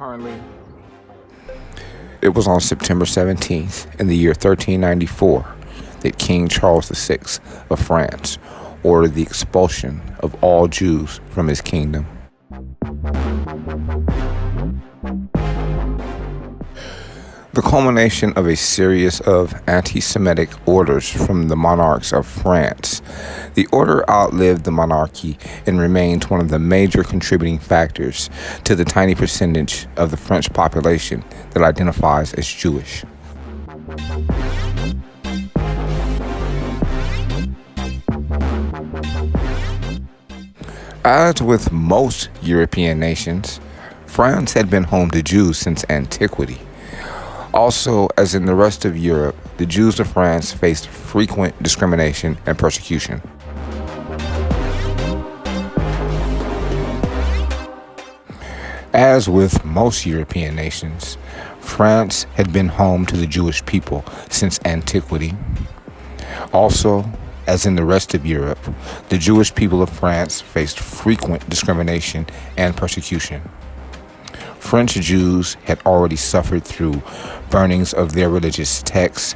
currently. It was on September 17th in the year 1394 that King Charles VI of France ordered the expulsion of all Jews from his kingdom. The culmination of a series of anti-Semitic orders from the monarchs of France, the order outlived the monarchy and remains one of the major contributing factors to the tiny percentage of the French population that identifies as Jewish. As with most European nations, France had been home to Jews since antiquity. Also, as in the rest of Europe, the Jews of France faced frequent discrimination and persecution. As with most European nations, France had been home to the Jewish people since antiquity. Also, as in the rest of Europe, the Jewish people of France faced frequent discrimination and persecution. French Jews had already suffered through burnings of their religious texts,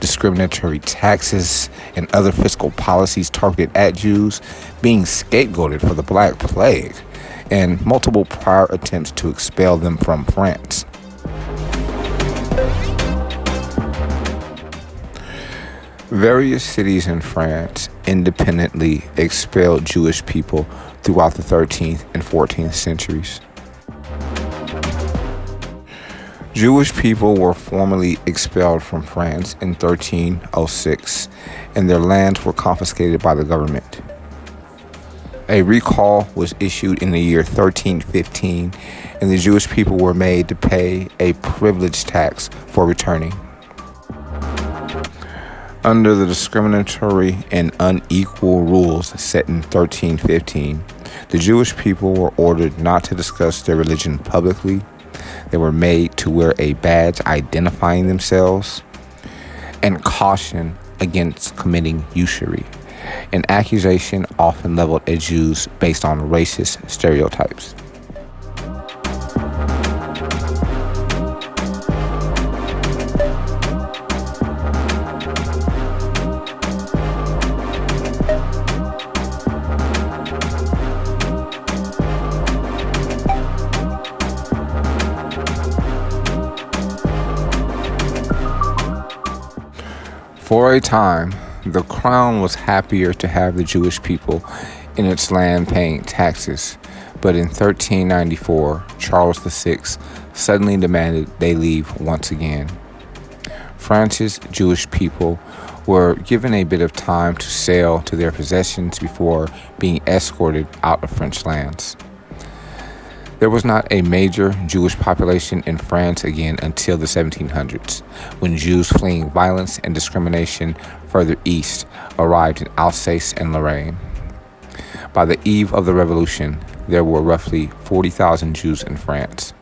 discriminatory taxes, and other fiscal policies targeted at Jews, being scapegoated for the Black Plague, and multiple prior attempts to expel them from France. Various cities in France independently expelled Jewish people throughout the 13th and 14th centuries. Jewish people were formally expelled from France in 1306, and their lands were confiscated by the government. A recall was issued in the year 1315, and the Jewish people were made to pay a privilege tax for returning. Under the discriminatory and unequal rules set in 1315, the Jewish people were ordered not to discuss their religion publicly. They were made to wear a badge identifying themselves, and cautioned against committing usury, an accusation often leveled at Jews based on racist stereotypes. For a time, the crown was happier to have the Jewish people in its land paying taxes, but in 1394, Charles VI suddenly demanded they leave once again. France's Jewish people were given a bit of time to sail to their possessions before being escorted out of French lands. There was not a major Jewish population in France again until the 1700s, when Jews fleeing violence and discrimination further east arrived in Alsace and Lorraine. By the eve of the Revolution, there were roughly 40,000 Jews in France.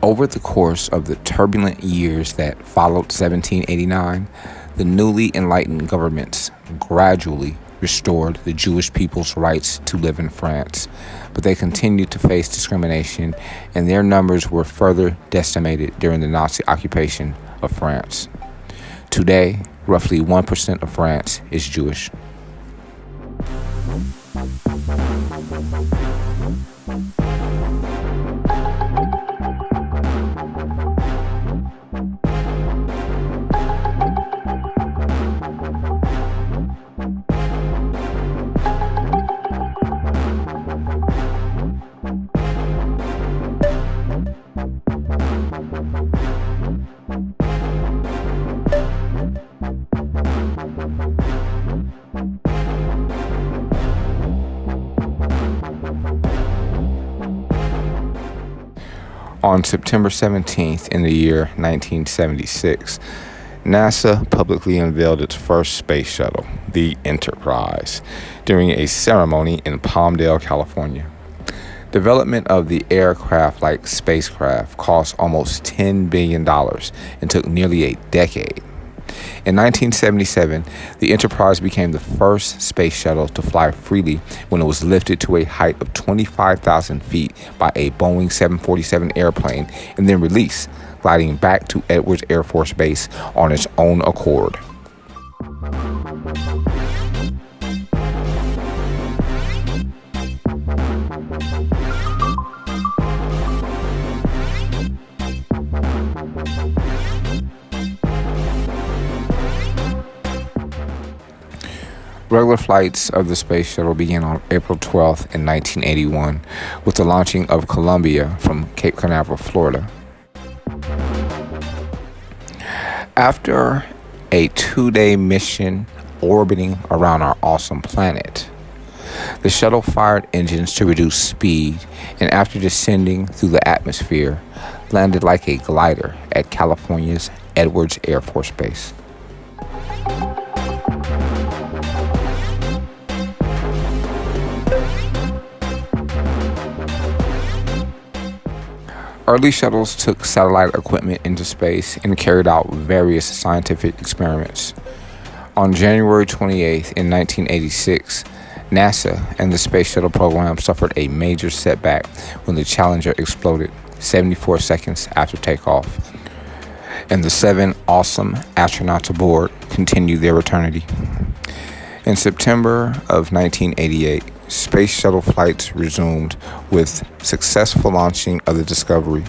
Over the course of the turbulent years that followed 1789, the newly enlightened governments gradually restored the Jewish people's rights to live in France, but they continued to face discrimination, and their numbers were further decimated during the Nazi occupation of France. Today, roughly 1% of France is Jewish. On September 17th in the year 1976, NASA publicly unveiled its first space shuttle, the Enterprise, during a ceremony in Palmdale, California. Development of the aircraft-like spacecraft cost almost $10 billion and took nearly a decade. In 1977, the Enterprise became the first space shuttle to fly freely when it was lifted to a height of 25,000 feet by a Boeing 747 airplane and then released, gliding back to Edwards Air Force Base on its own accord. Regular flights of the space shuttle began on April 12th in 1981 with the launching of Columbia from Cape Canaveral, Florida. After a 2-day mission orbiting around our awesome planet, the shuttle fired engines to reduce speed and after descending through the atmosphere, landed like a glider at California's Edwards Air Force Base. Early shuttles took satellite equipment into space and carried out various scientific experiments. On January 28th in 1986, NASA and the Space Shuttle program suffered a major setback when the Challenger exploded 74 seconds after takeoff, and the 7 awesome astronauts aboard continued their eternity. In September of 1988, space shuttle flights resumed with successful launching of the Discovery.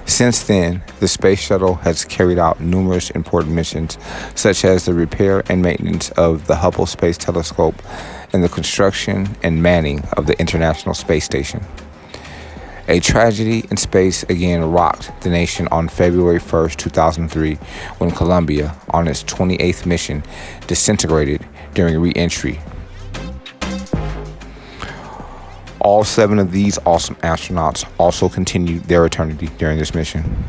Since then, the space shuttle has carried out numerous important missions, such as the repair and maintenance of the Hubble Space Telescope and the construction and manning of the International Space Station. A tragedy in space again rocked the nation on February 1st, 2003, when Columbia, on its 28th mission, disintegrated during re-entry. All 7 of these awesome astronauts also continued their eternity during this mission.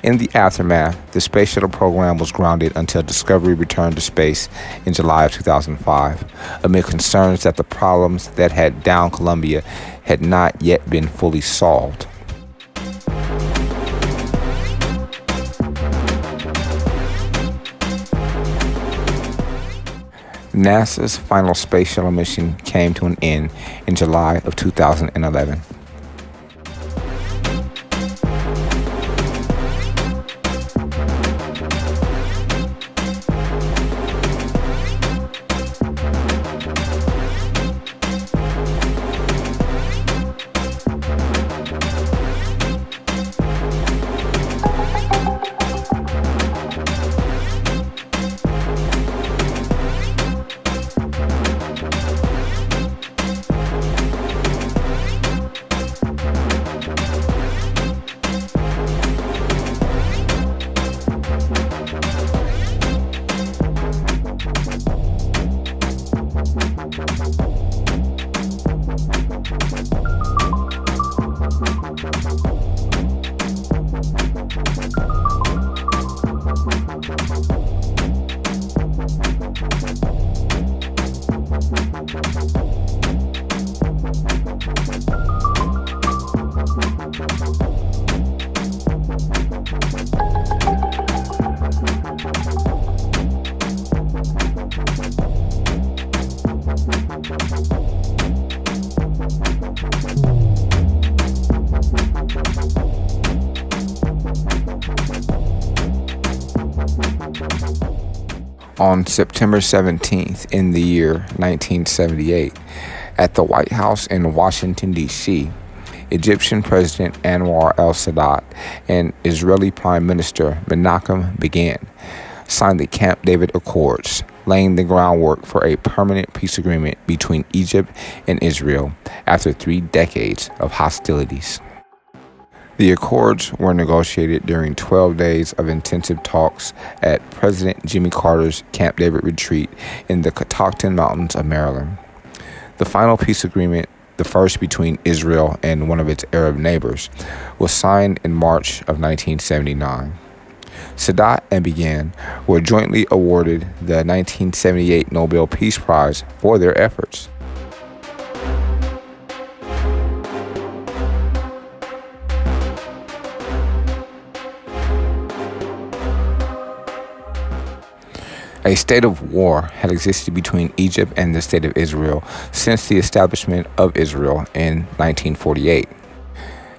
In the aftermath, the Space Shuttle program was grounded until Discovery returned to space in July of 2005, amid concerns that the problems that had downed Columbia had not yet been fully solved. NASA's final Space Shuttle mission came to an end in July of 2011. On September 17th in the year 1978, at the White House in Washington, D.C., Egyptian President Anwar el-Sadat and Israeli Prime Minister Menachem Begin signed the Camp David Accords, laying the groundwork for a permanent peace agreement between Egypt and Israel after 3 decades of hostilities. The accords were negotiated during 12 days of intensive talks at President Jimmy Carter's Camp David retreat in the Catoctin Mountains of Maryland. The final peace agreement, the first between Israel and one of its Arab neighbors, was signed in March of 1979. Sadat and Begin were jointly awarded the 1978 Nobel Peace Prize for their efforts. A state of war had existed between Egypt and the State of Israel since the establishment of Israel in 1948.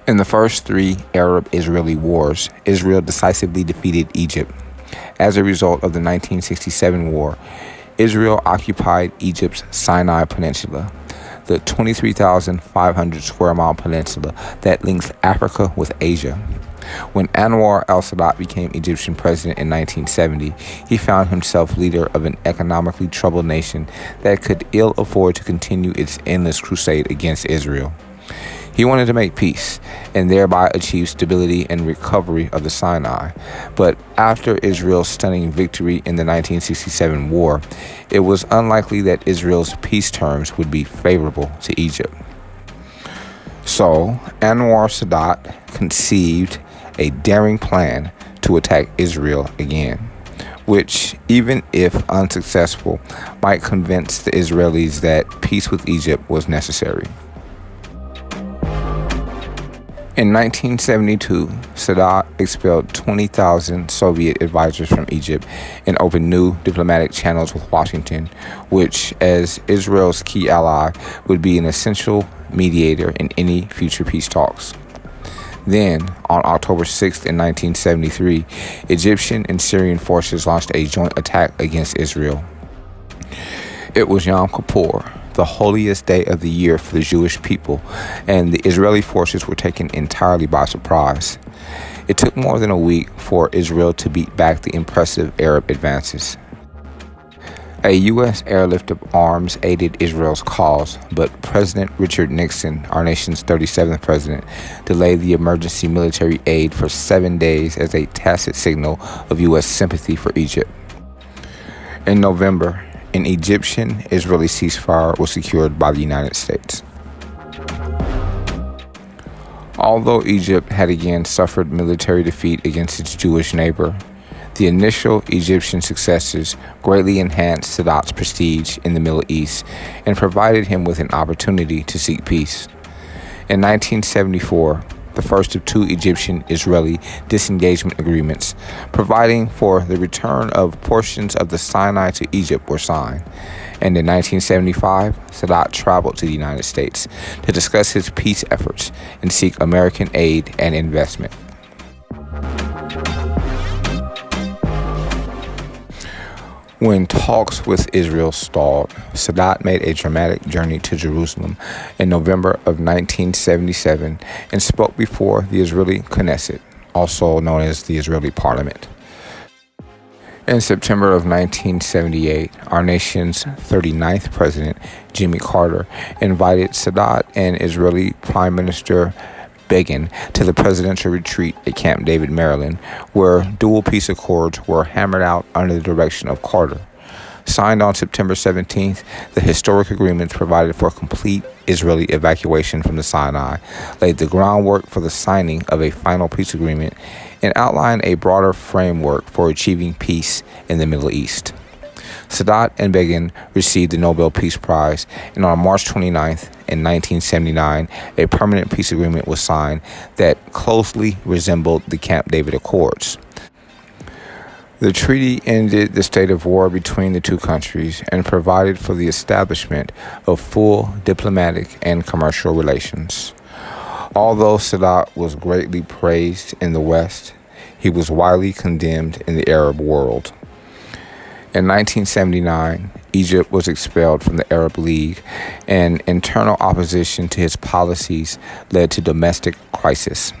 In the first three Arab-Israeli wars, Israel decisively defeated Egypt. As a result of the 1967 war, Israel occupied Egypt's Sinai Peninsula, the 23,500 square mile peninsula that links Africa with Asia. When Anwar al-Sadat became Egyptian president in 1970, he found himself leader of an economically troubled nation that could ill afford to continue its endless crusade against Israel. He wanted to make peace and thereby achieve stability and recovery of the Sinai. But after Israel's stunning victory in the 1967 war, it was unlikely that Israel's peace terms would be favorable to Egypt. So, Anwar Sadat conceived a daring plan to attack Israel again, which, even if unsuccessful, might convince the Israelis that peace with Egypt was necessary. In 1972, Sadat expelled 20,000 Soviet advisors from Egypt and opened new diplomatic channels with Washington, which, as Israel's key ally, would be an essential mediator in any future peace talks. Then, on October 6th in 1973, Egyptian and Syrian forces launched a joint attack against Israel. It was Yom Kippur, the holiest day of the year for the Jewish people, and the Israeli forces were taken entirely by surprise. It took more than a week for Israel to beat back the impressive Arab advances. A U.S. airlift of arms aided Israel's cause, but President Richard Nixon, our nation's 37th president, delayed the emergency military aid for 7 days as a tacit signal of U.S. sympathy for Egypt. In November, an Egyptian-Israeli ceasefire was secured by the United States. Although Egypt had again suffered military defeat against its Jewish neighbor, the initial Egyptian successes greatly enhanced Sadat's prestige in the Middle East and provided him with an opportunity to seek peace. In 1974, the first of two Egyptian-Israeli disengagement agreements, providing for the return of portions of the Sinai to Egypt, were signed. And in 1975, Sadat traveled to the United States to discuss his peace efforts and seek American aid and investment. When talks with Israel stalled, Sadat made a dramatic journey to Jerusalem in November of 1977 and spoke before the Israeli Knesset, also known as the Israeli Parliament. In September of 1978, our nation's 39th president, Jimmy Carter, invited Sadat and Israeli Prime Minister Begin to the presidential retreat at Camp David, Maryland, where dual peace accords were hammered out under the direction of Carter. Signed on September 17th, the historic agreements provided for complete Israeli evacuation from the Sinai, laid the groundwork for the signing of a final peace agreement, and outlined a broader framework for achieving peace in the Middle East. Sadat and Begin received the Nobel Peace Prize, and on March 29th in 1979, a permanent peace agreement was signed that closely resembled the Camp David Accords. The treaty ended the state of war between the two countries and provided for the establishment of full diplomatic and commercial relations. Although Sadat was greatly praised in the West, he was widely condemned in the Arab world. In 1979, Egypt was expelled from the Arab League, and internal opposition to his policies led to domestic crisis.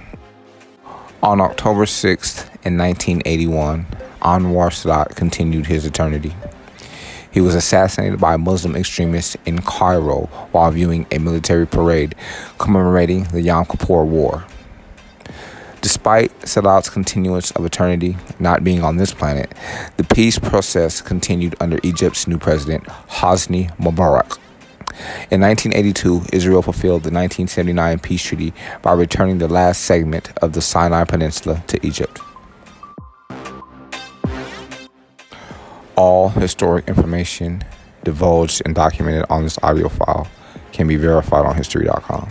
On October 6th in 1981, Anwar Sadat continued his eternity. He was assassinated by Muslim extremists in Cairo while viewing a military parade commemorating the Yom Kippur War. Despite Sadat's continuance of eternity not being on this planet, the peace process continued under Egypt's new president, Hosni Mubarak. In 1982, Israel fulfilled the 1979 peace treaty by returning the last segment of the Sinai Peninsula to Egypt. All historic information divulged and documented on this audio file can be verified on History.com.